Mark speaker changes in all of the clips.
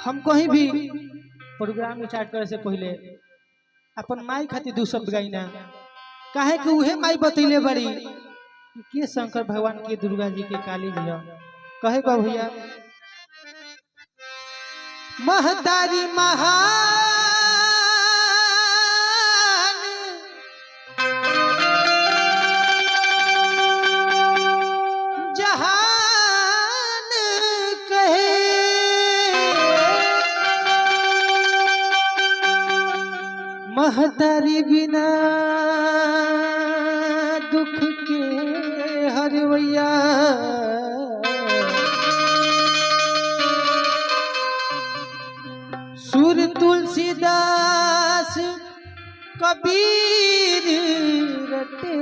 Speaker 1: हम कहीं भी प्रोग्राम स्टार्ट करे से पहले अपन माई खातिर दू शब्द गाइना काहे कि उहे माई बतैले बड़ी के शंकर भगवान के दुर्गा जी के काली जी कहे गो भैया महतारी महान जहान कहे महतारी बिना दुख के हरवैया सुर तुलसीदास कबीर रटे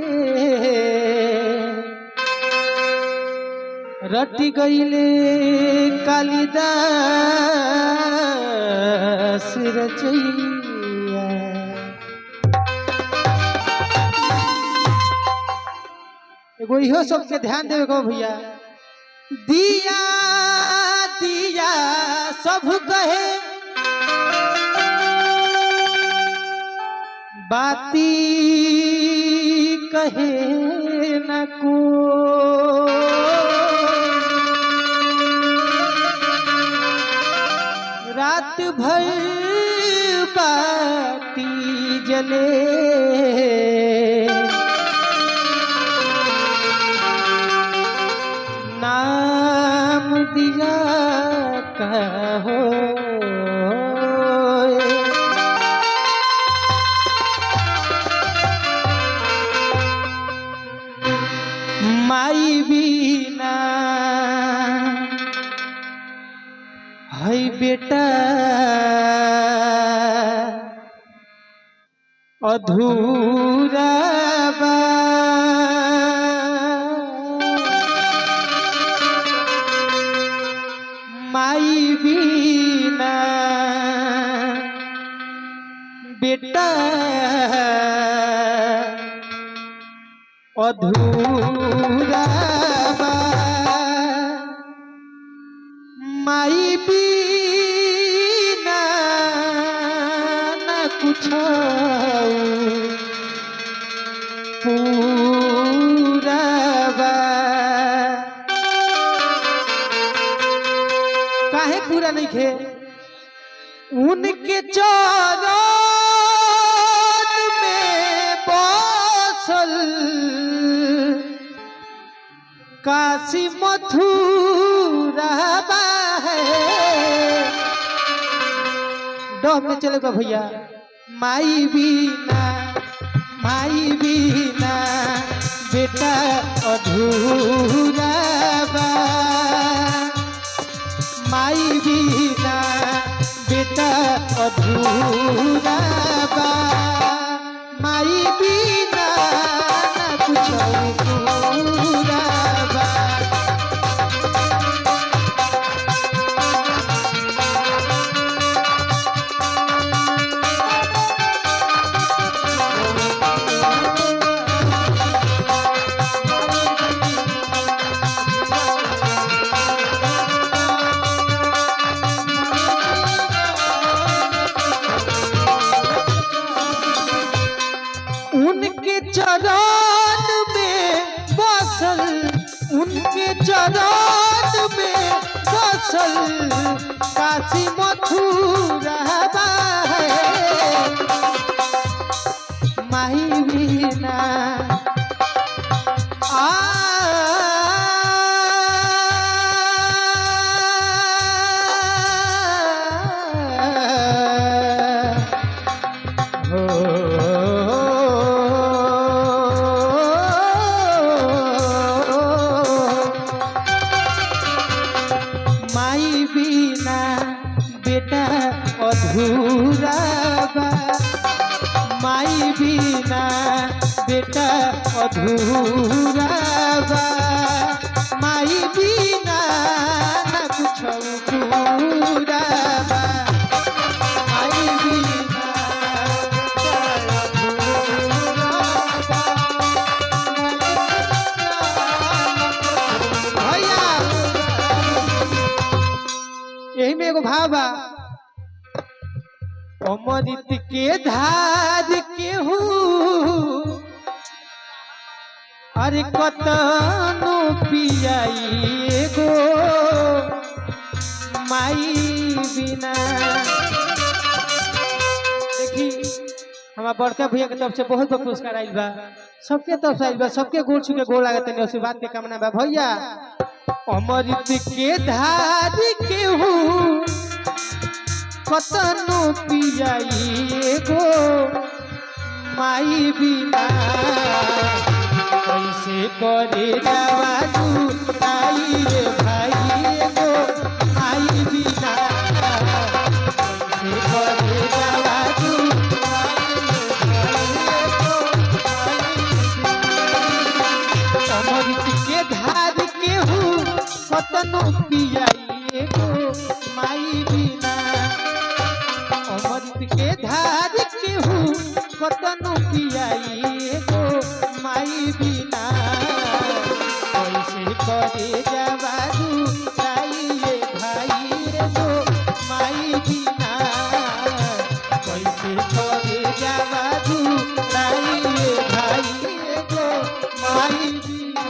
Speaker 1: रटी गईले कालिदास रचैया एगो इहो सबके ध्यान देवे को भैया दिया दिया सब कहे बाती कहे न को रात भर बाती जले नाम दिया कहो माई बीना है बेटा अधूरा बा माई बीना बेटा अधूरा बा माई बीना न कुछ पूरा बा काहे पूरा नहीं खे उनके चरण में बसल काशी मथुरा है डोम में चलेगा भैया माई बीना बेटा अधूरा बा माई बीना बेटा अधूरा बा माई बीना कुछ पूरा बा उनके चरण में बसल उनके चरण में बसल काशी मथुरा है माही बीना माई बीना बेटा अधूरा बा माई बीना बेटा अधूरा बा माई बीना न कुछ पूरा बा माई बीना यही में एगो भाव बा अमृत के धार केहू अरे कतनो पियाई गो माई बिना। देखी हमारा बड़का भैया के तरफ से बहुत बहुत पुरस्कार आइल बा, सबके तरफ से आइल बा, सबके गोड़ छू के गोड़ लागत है, उसी बात के कामना बा भैया। अमृत के धार केहू कतनो पियाई गो माई बिना। कैसे करे जावाजू ताई रे भाई गो माई बिना। कैसे करे जावाजू अमृत के धार केहू कतनो पियाई गो माई बिना। अमृत के धार केहू कतनो पियाई गो माई बिना। कैसे करे जावाजू ताई रे भाई रे गो माई बिना। कैसे करे जावाजू ताई रे भाई रे गो माई बिना।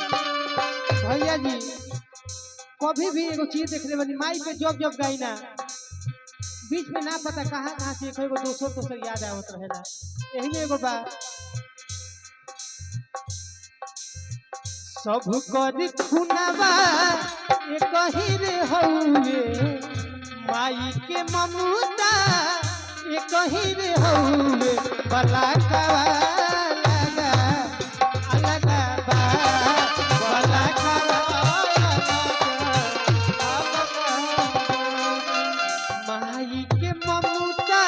Speaker 1: भैया जी कभी भी एगो चीज देख ले बनी माई पे जब जब गाई ना बीच में ना पता कहाँ से एगो दोसर याद आवत रहेला। यही में एगो बा सब कर खुनावा एक ही रे हउए माई के ममता एक ही रे हउए बला का लगा अलग बा बला का माई के ममता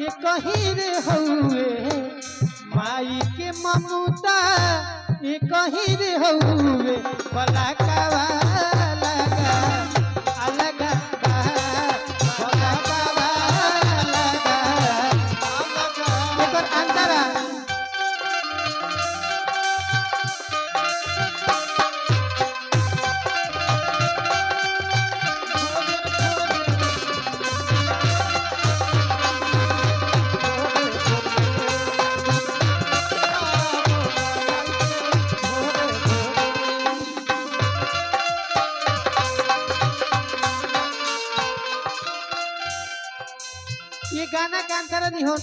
Speaker 1: एक ही रे हउए माई के ममता एक ही रे हउए बला का लगा अलग बा बला का लगा एकर अंतरा ये गाना का अंतरा नहीं हो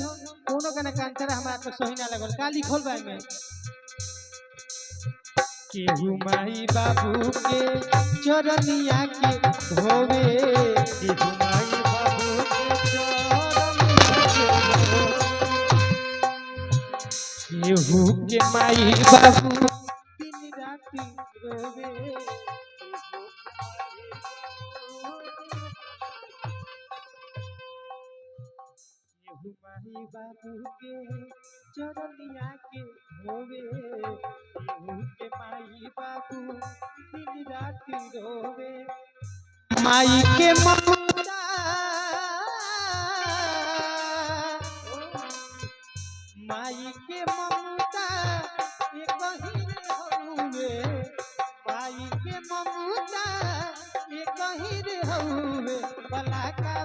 Speaker 1: कोनो गाना का अंतरा हमारा तो सही ना लगल का लिखल बा में केहू माई बाबू के चरनिया के धोवे केहू माई बाबू के केहू के माई बाबू दिन राति रोवे केहू माई बाबू के चरनिया के धोवे केहू के माई बाबू दिन राति रोवे माई के ममता माई के ममता एक ही रे हउए माई के ममता एक ही रे हउए बला का